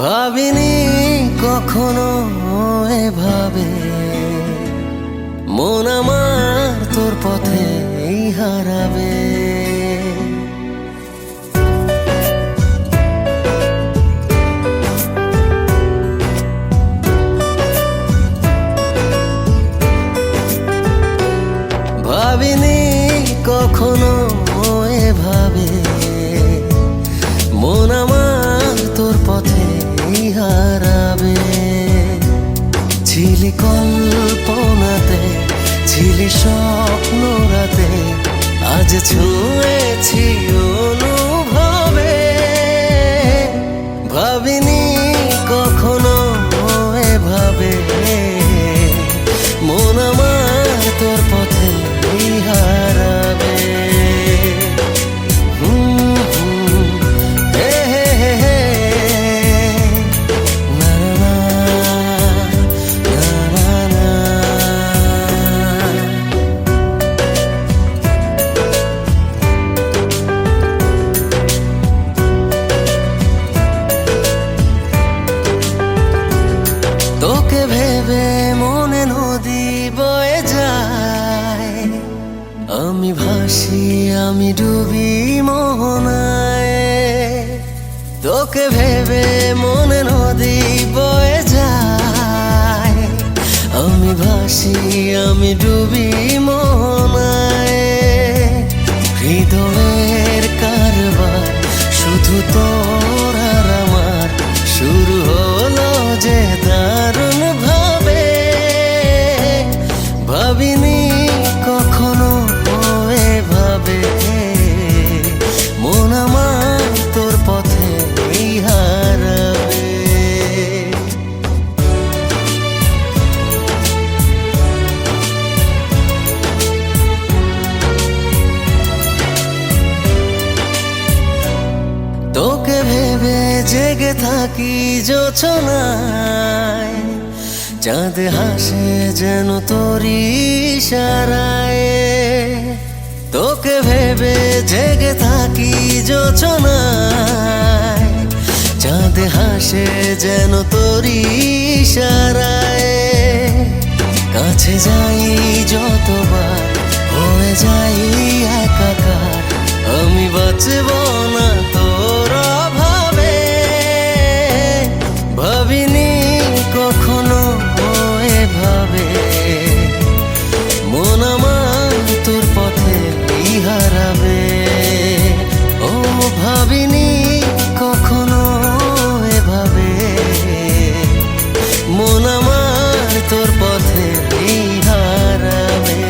ভাবিনি কখনো এভাবে মন আমার তোর পথেই হারাবে। ভাবিনি কখনো এভাবে মন আমার তোর পথেই হারাবে। ছিলি কল্পনাতে, ছিলি স্বপ্ন রাতে, আজ ছুঁয়েছি অনুভবে। ভাবিনি কখনো এভাবে মন আমার তোর পথেই হারাবে। তোকে ভেবে মনে নদী বয়ে যায়, আমি ভাসি আমি ডুবি মোহনায়। তোকে ভেবে মনে নদী বয়ে যায়, আমি ভাসি আমি ডুবি মোহনায়। হৃদয়ের কারবার শুধু তোর আর আমার, শুরু হলো যে দারুণ ভাবে। ভাবিনি কখনো এভাবে মন আমার তোর পথেই হারাবে। তোকে ভেবে জেগে থাকি জোছনায়, চাঁদ হাসে যেন তোরই ইশারায়। তোকে ভেবে জেগে থাকি জোছনায়, চাঁদ হাসে যেন তোরই ইশারায়। কাছে যাই যতবার হয়ে যাই একাকার, আমি বাঁচব না তোর অভাবে। ভাবিনি কখনো এভাবে মন আমার তোর পথেই হারাবে। ও ভাবিনি কখনো এভাবে মন আমার তোর পথেই হারাবে।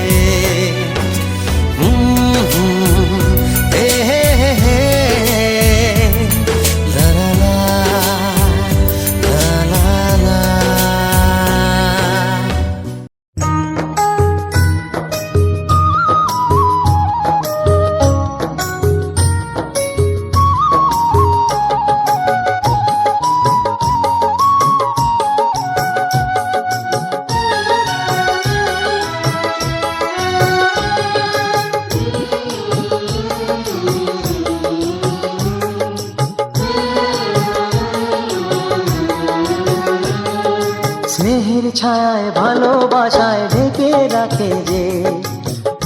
স্নেহের ছায়ায় ভালোবাসায় ঢেকে রাখে যে,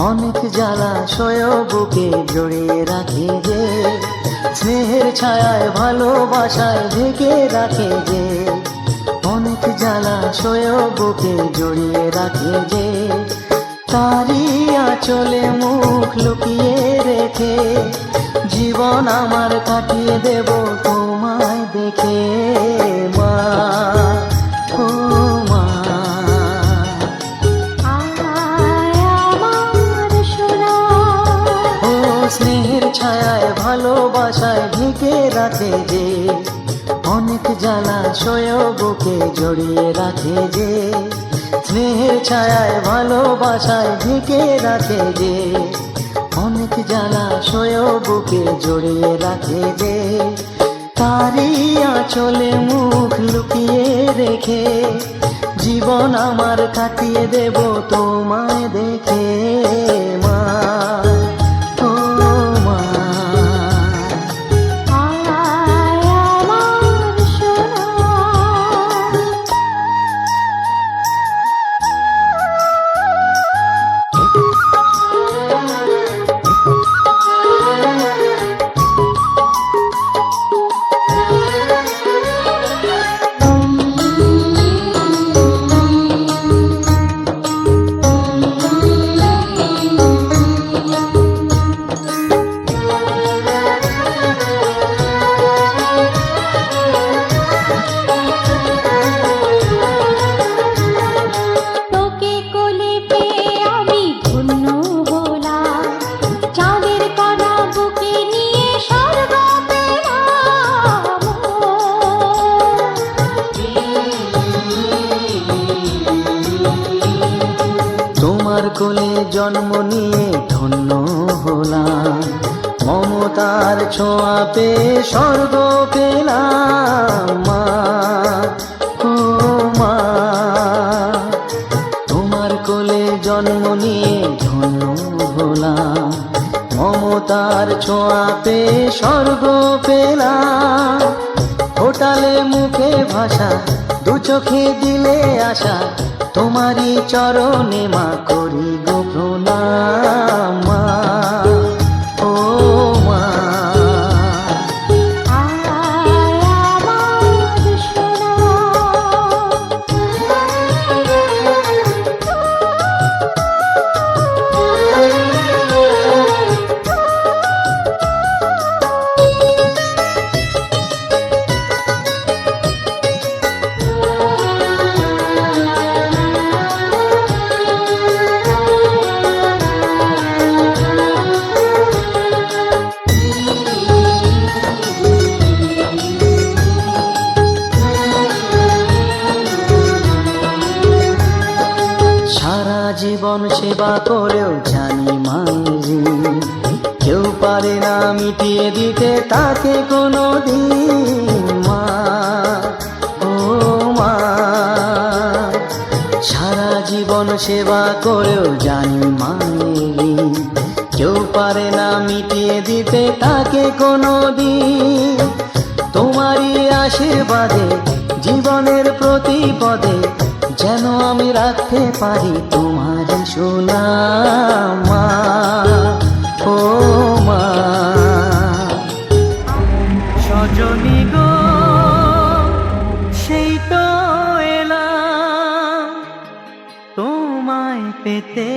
অনেক জ্বালাশয় বুকে জড়িয়ে রাখে যে। স্নেহের ছায়ায় ভালোবাসায় ঢেকে রাখে যে, অনেক জ্বালাশয় বুকে জড়িয়ে রাখে যে। তারি আঁচলে মুখ লুকিয়ে রেখে জীবন আমার কাটিয়ে দেব তোমায় দেখে। মা স্নেহের ছায়ায় ভালোবাসায় ঢেকে রাখে যে, অনেক জ্বালাশয় বুকে জড়িয়ে রাখে যে। স্নেহের ছায়ায় ভালোবাসায় ঢেকে রাখে যে, অনেক জ্বালাশয় বুকে জড়িয়ে রাখে যে। তারি আঁচলে মুখ লুকিয়ে রেখে জীবন আমার কাটিয়ে দেব তোমায় দেখে। মা জন্ম নিয়ে ধন্য হলাম, মমতার ছোঁয়া পেয়ে স্বর্গ পেলাম মা, ও মা। তোমার কোলে জন্ম নিয়ে ধন্য হলাম, মমতার ছোঁয়া পেয়ে স্বর্গ পেলাম। ফোটালে মুখে ভাষা, দু চোখে দিলে আশা, তোমারই চরণে মা করি গো প্রণাম মা, ও মা। সারা জীবন সেবা করেও জানি মাঝি, কেউ পারে না মিটিয়ে দিতে তাকে কোনো দিন মা, ও মা। সারা জীবন সেবা করেও জানি মাঝি, কেউ পারে না মিটিয়ে দিতে তাকে কোনো দিন। তোমারই আশীর্বাদে জীবনের প্রতি পদে যেন আমি রাখতে পারি তোমার সুনাম মা, ও মা। সজনী গো সেই তো এলাম তোমায় পেতে,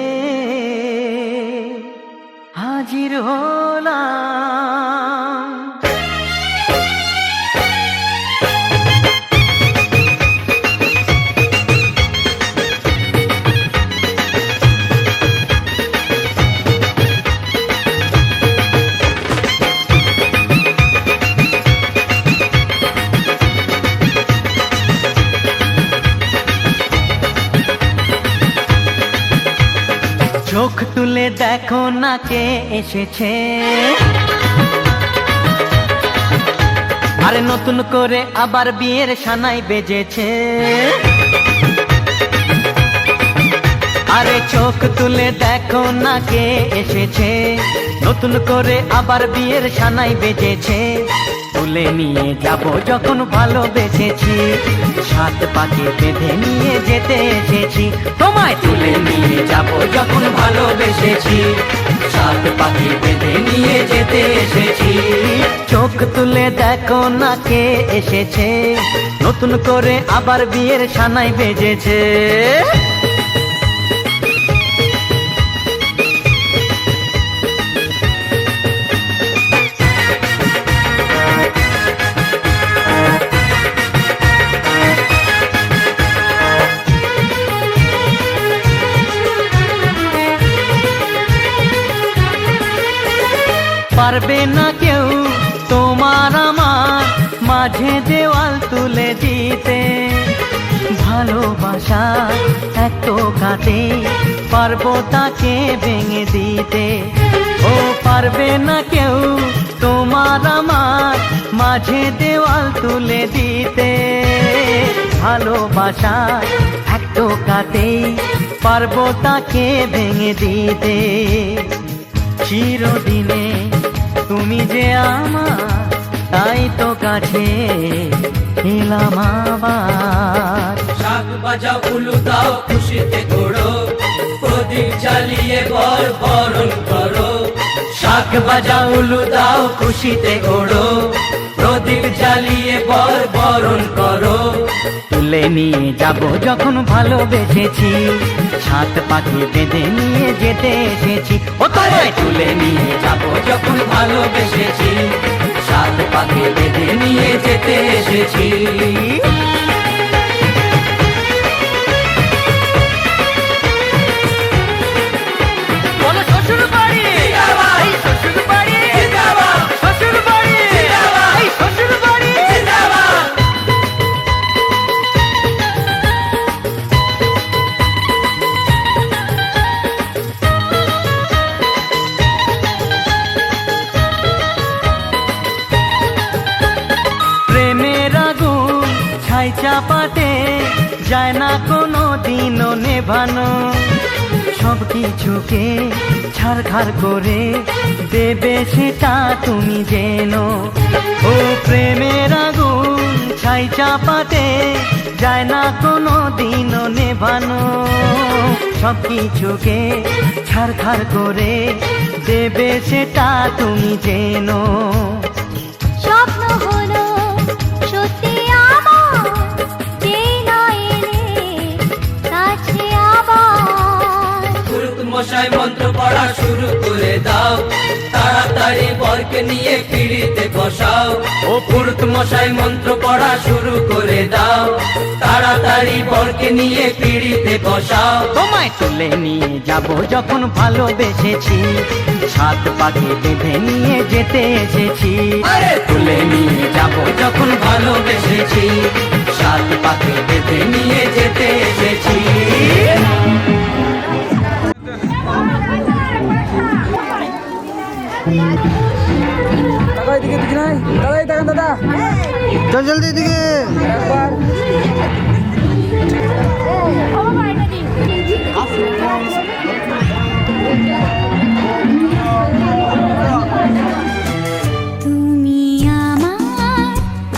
হাজির হলাম। চোখ তুলে দেখো না কে এসেছে, আরে নতুন করে আবার বিয়ের সানাই বেজেছে। আরে চোখ তুলে দেখো না কে এসেছে, নতুন করে আবার বিয়ের সানাই বেজেছে। তুলে নিয়ে যাব যখন ভালোবেসেছি, সাত পাকে বেঁধে নিয়ে যেতে এসেছি। তোমায় তুলে নিয়ে যাব যখন ভালোবেসেছি, সাত পাকে বেঁধে নিয়ে যেতে এসেছি। চোখ তুলে দেখো না কে এসেছে, নতুন করে আবার বিয়ের সানাই বেজেছে। পারবে না কেউ তোমার আমার মাঝে দেওয়াল তুলে দিতে, ভালোবাসা এত কাটে পারবো তাকে ভেঙে দিতে। ও পারবে না কেউ তোমার আমার মাঝে দেওয়াল তুলে দিতে, ভালোবাসা এত কাটে পারবো তাকে ভেঙে দিতে। চিরদিনে তুমি যে আমার, তাই তো কাছে এলাম আবার। শাক বাজাও উলু দাও খুশিতে ঘোড়ো, প্রদীপ জ্বালিয়ে বর বরণ করো। শাক বাজাও উলু দাও খুশিতে ঘোড়ো, প্রদীপ জ্বালিয়ে বর বরণ করো। তুলে নিয়ে যাব যখন ভালোবেসেছি, সাত পাখি বেঁধে নিয়ে যেতে এসেছি। ও তোমায় তুলে নিয়ে যাব যখন ভালোবেসেছি, সাত পাখি বেঁধে নিয়ে যেতে এসেছি। শ্বশুর বাড়ি, শ্বশুর বাড়ি, শ্বশুর বাড়ি, শ্বশুর বাড়ি। ছাই চাপাতে যায় না কোনো দিনও নেভানো। সব কিছুকে ছাড়খাড় করে দেবে সেটা তুমি জেনো। ও প্রেমের আগুন ছাই চাপাতে যায় না কোনো দিনও নেভানো। সব কিছুকে ছাড়খাড় করে দেবে সেটা তুমি জেনো। স্বপ্ন হলো সত্যি আমার, যেই না এলে কাছে আবার। পুরুত মশাই মন্ত্র পড়া শুরু করে দাও, তাড়াতাড়ি বরকে নিয়ে পিড়িতে বসাও। ও পুরুত মশাই মন্ত্র পড়া শুরু করে দাও, তাড়াতাড়ি বরকে নিয়ে পিড়িতে বসাও। তোমায় তুলে নিয়ে যাব যখন ভালোবেসেছি, সাত পাখি বেঁধে নিয়ে যেতে এসেছি। আরে তুলে নিয়ে যাব যখন ভালোবেসেছি, সাত পাখি বেঁধে নিয়ে যেতে এসেছি। দাদা এদিকে দিকে নাই, দাদা এই দেখেন দাদা, চল জলদি এদিকে। একবার তুমি আমার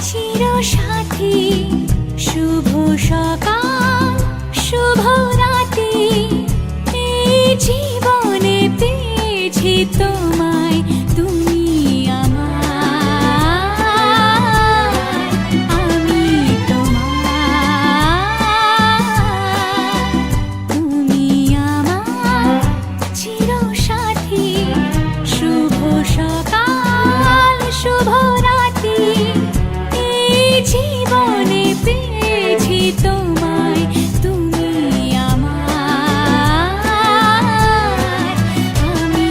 চিরসাথী, শুভ সকাল শুভ রাতি। এই জীবনে পেয়েছি তোমায়, তুমি আমার, আমি তোমার। তুমি আমার চিরসাথী, শুভ সকাল শুভ রাতি। এই জীবনে পেয়েছি তোমায়, তুমি আমার, আমি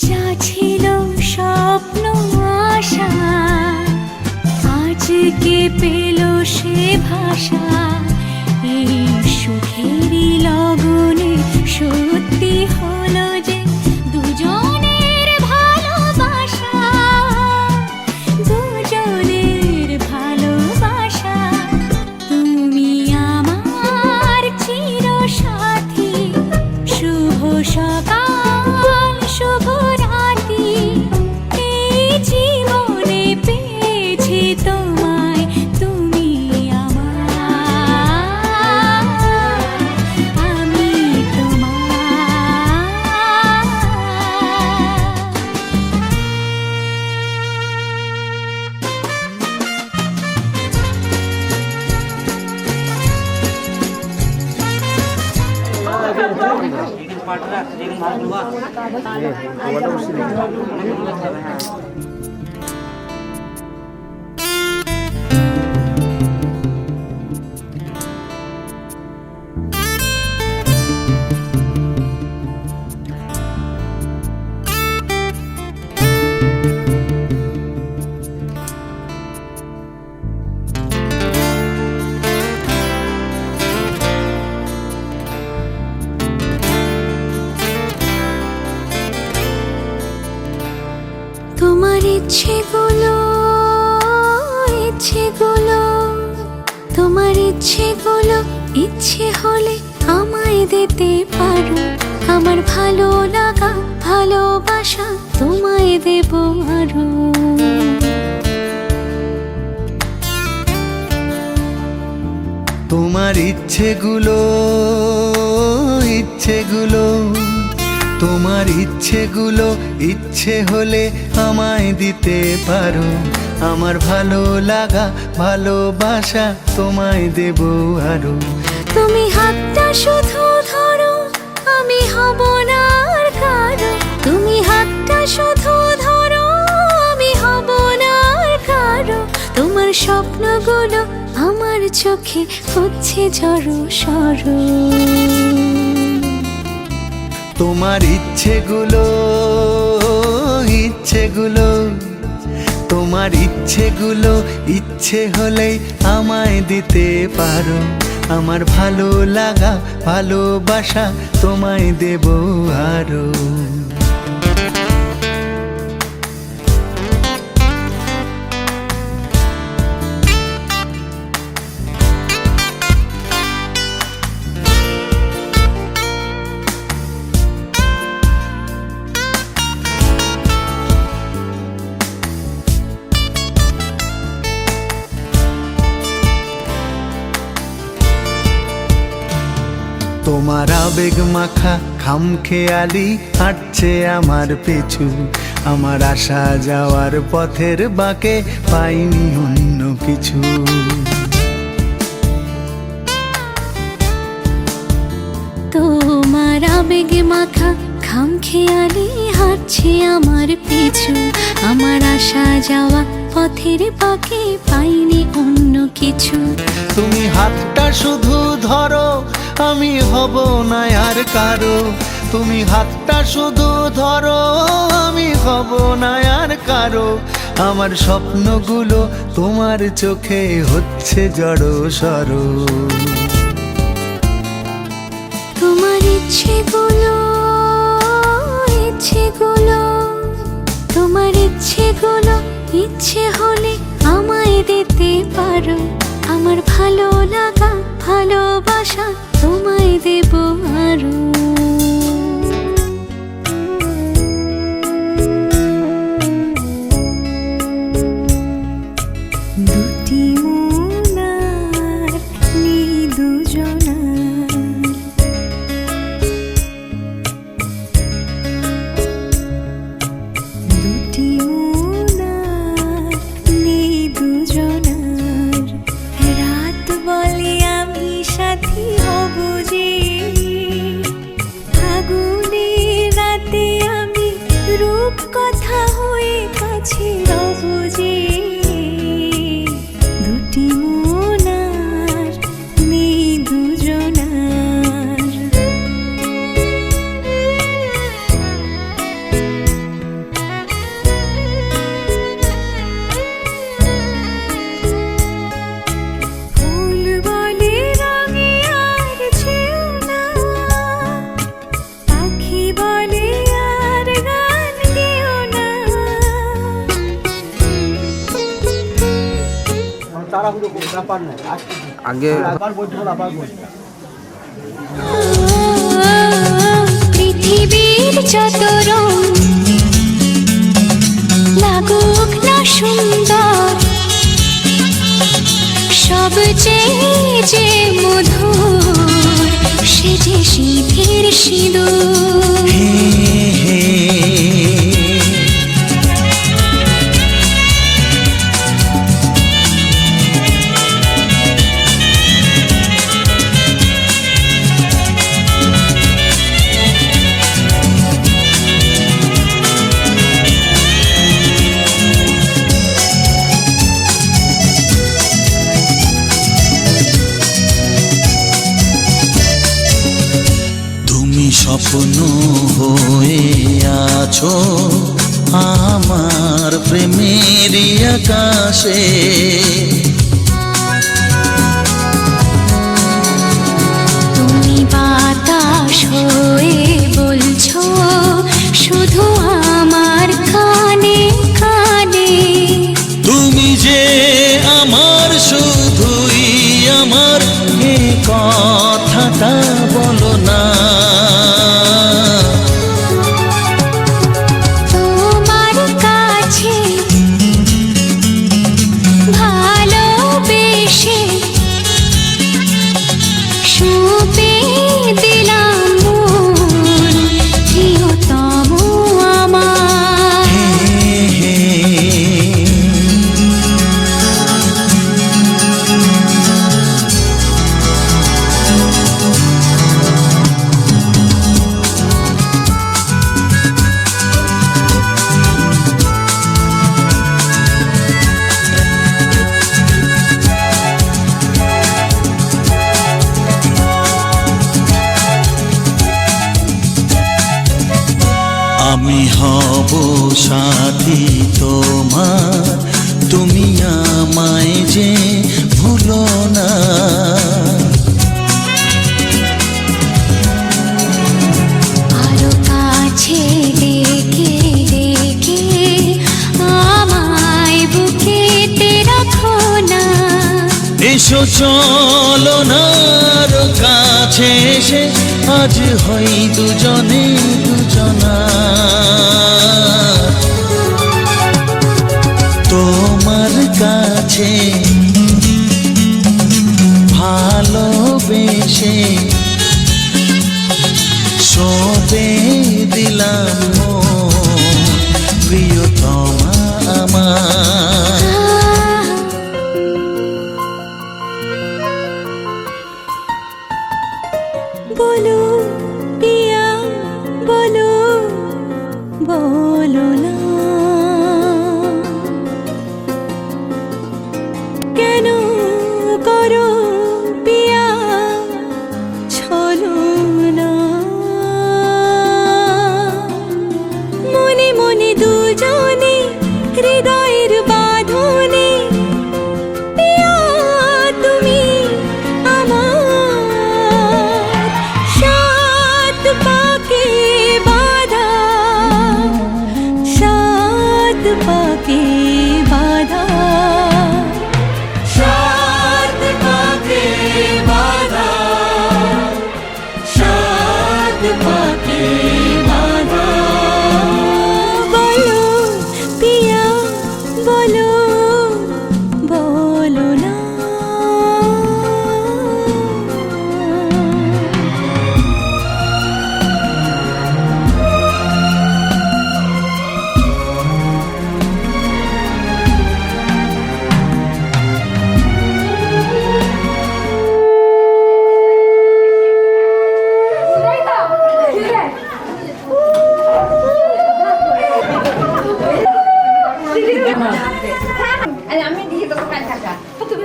যা ছিল স্বপ্ন আশা, আজকে পেল সে ভাষা। এই সুখেরই লগনে সত্যি হলো যে দুজনের ভালোবাসা, দুজনের ভালোবাসা। তুমি আমার চিরসাথী, শুভ সকাল শুভ রাতি। এই জীবনে পেয়েছি তোমায়, তুমি আমার, আমি তোমার। তোমার ইচ্ছেগুলো, ইচ্ছেগুলো, তোমার ইচ্ছেগুলো ইচ্ছে হলে আমায় দিতে পারো। আমার ভালো লাগা ভালোবাসা তোমায় দেব আরো। তোমার ইচ্ছেগুলো, ইচ্ছেগুলো, তোমার ইচ্ছেগুলো ইচ্ছে হলে আমায় দিতে পারো। আমার ভালো লাগা ভালোবাসা তোমায় দেব আরো। তুমি হাতটা শুধু ধরো, আমি হব না আর কারো। তুমি হাতটা শুধু ধরো, আমি হব না আর কারো। তোমার চোখে হচ্ছে ঝড় সরু। তোমার ইচ্ছেগুলো ইচ্ছেগুলো তোমার ইচ্ছেগুলো ইচ্ছে হলেই আমায় দিতে পারো। আমার ভালো লাগা ভালোবাসা তোমায় দেব আরো। তোমার আবেগ মাখা খামখেয়ালি হাঁটছে আমার পিছু। আমার আসা যাওয়ার পথের বাঁকে পাইনি অন্য কিছু। তোমার আবেগে মাখা খামখেয়ালি হাঁটছে আমার পিছু। আমার আসা যাওয়া পথের বাঁকে পাইনি অন্য কিছু। তুমি হাতটা শুধু ধরো, আমি হব না আর কারো। তুমি হাতটা শুধু ধরো, আমি হব না আর কারো। আমার স্বপ্নগুলো তোমার চোখে হচ্ছে জড়ো সরো। তোমার ইচ্ছেগুলো ইচ্ছেগুলো তোমার ইচ্ছেগুলো ইচ্ছে হলে আমায় দিতে পারো। আমার ভালো লাগা ভালোবাসা তোমায় দেব আরো। দুটি মনার নেই দুজনার, দুটি মনার নেই দুজনার। রাত বলে আমি সাথী হব যে, আগুনের রাতে আমি রূপ কথা হয়ে কাছে রব যে। দুটি মনার নেই দুজনার। ফুল বলে রঙে আর ছেও না, পাখি বলে আর গান গেও না। আগে পৃথিবীর যত রং লাগুক না সুন্দর, সবচেয়ে যে মধুর সে যে সিঁথির সিঁদুর। তুমি স্বপ্ন হয়ে আছো আমার প্রেমের আকাশে। তুমি বাতাস হয়ে বলছো শুধু আমার কানে কানে। তুমি যে আমার শুধুই আমার, এ কথাটা বলো না। তোমার কাছে আমি হব সাথী তোমার, তুমি আমায় যে ভুলো না। আরো কাছে ডেকে ডেকে আমায় বুকেতে রাখো না। এসো চলো না আরো কাছে এসে আজ হই দুজনে দুজনা। তোমার কাছে ভালোবেসে সবে দিলাম মন, প্রিয়তমা আমার। বলো পিয়া বলো, বলো না কেন করো পিয়া ছলো না। মনে মনে দুজনে হৃদয়ের বাঁধনে পিয়া তুমি আমার। সাত পাকে বাঁধা, সাত পাকে বাঁধা, সাত পাকে বাঁধা, সাত পাকে বাঁধা। বলো পিয়া বলো, বলো না। আমি দিয়ে দেবো কাল টাকা তুমি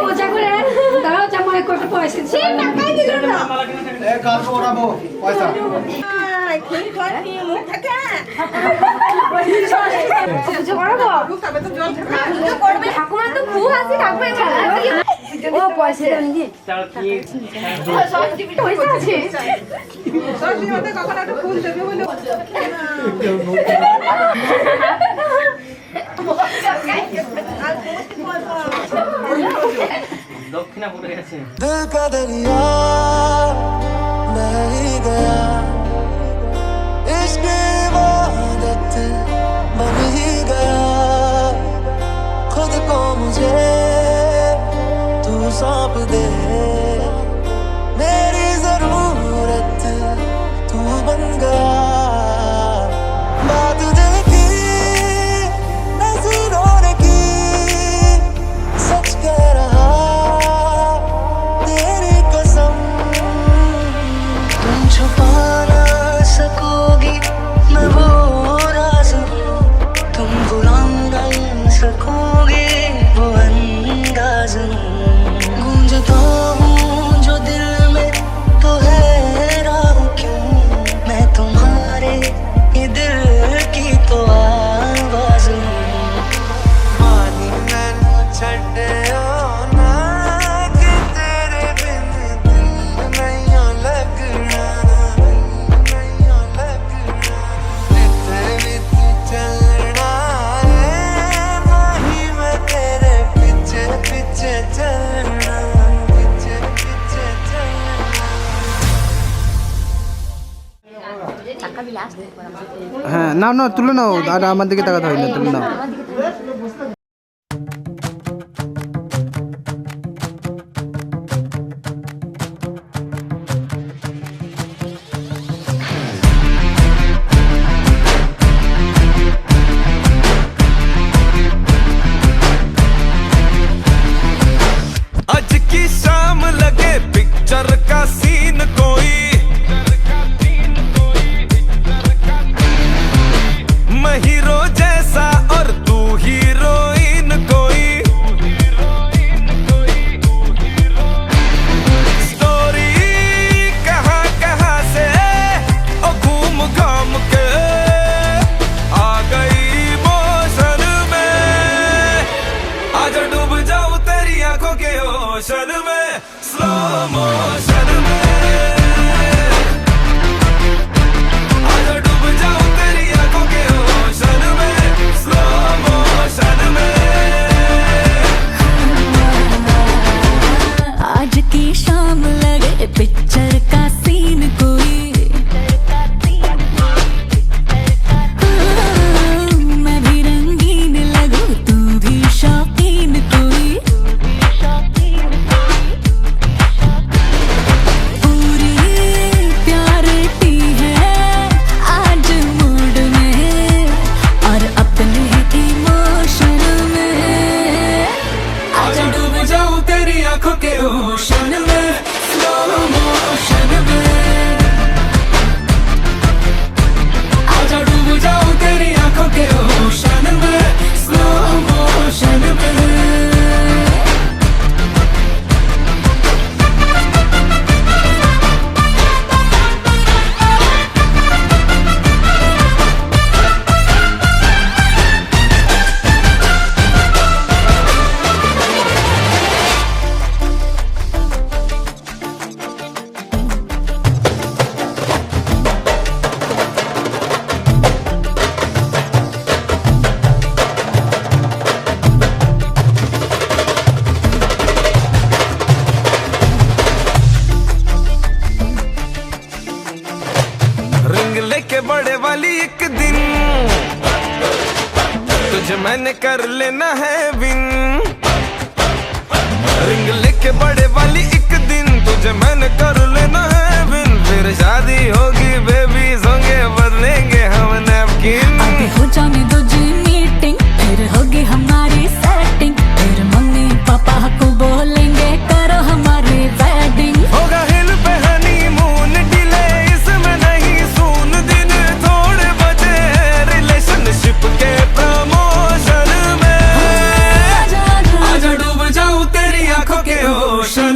মজা করে তারাও জামাই করতে পয়সা ঠাকুমা তো খুব হাসি ঠাকুমা ও পয়সা নিয়ে পয়সা আছে দক্ষিণা পড়ে গেছে। दिल का दरिया बह ही गया, इश्क इबादत बन ही गया। खुद को मुझे तू सौंप दे, मेरी जरूरत तू बन गया। बात दिल की नज़रों ने की, सच कह रहा तेरी कसम। तुम छुपा ना सकोगी मैं वो राज हूँ, तुम भुला नहीं सकोगे वो अंदाज हूँ। गूंजता हूँ जो दिल में तो हैरान क्यों, मैं तुम्हारे ये दिल की तो आवाज हूँ। पानी मैनू छड्डियो ना कि तेरे बिन दिल नहीं लगना, नहीं लगना। इत्थे विच चलना है नहीं मैं तेरे पीछे पीछे चलना, पीछे पीछे चलना। হ্যাঁ নাও নাও তুলে নাও, আর আমার দিকে তাকাতে হয় না, তুলে নাও। आज की शाम लगे पिक्चर का सीन कोई, मैं हीरो जैसा और तू ओशन में स्लो मोशन में आजा डूब जाऊं तेरी आंखों के ओशन में स्लो मोशन में आज की शाम लगे पिक्चर का सीन कोई मैं भी रंगीन लगूं तू भी शौकीन कोई पूरी प्यारिटी है आज मूड में और अपने इमोशन में आजा डूब जाऊं तेरी आंखों के ओशन में स्लो मोशन में आजा डूब जाऊं तेरी आंखों के ओशन में स्लो मोशन में रिंग लेके बड़े वाली एक दिन तुझे मैंने कर लेना है विन रिंग लेके बड़े वाली एक दिन तुझे मैंने कर लेना है विन फिर शादी होगी बेबी होंगे बदलेंगे हम नैपकिन अभी हो जाने दो जी मीटिंग फिर होगी हमारी सेटिंग फिर मम्मी पापा को बोलेंगे करो हमारी वेडिंग होगा हिल पे हनीमून डिले इसमें नहीं सून दिन थोड़े बचे रिलेशनशिप के प्रमोशन में आजा डूब जाऊं तेरी आंखों के ओशन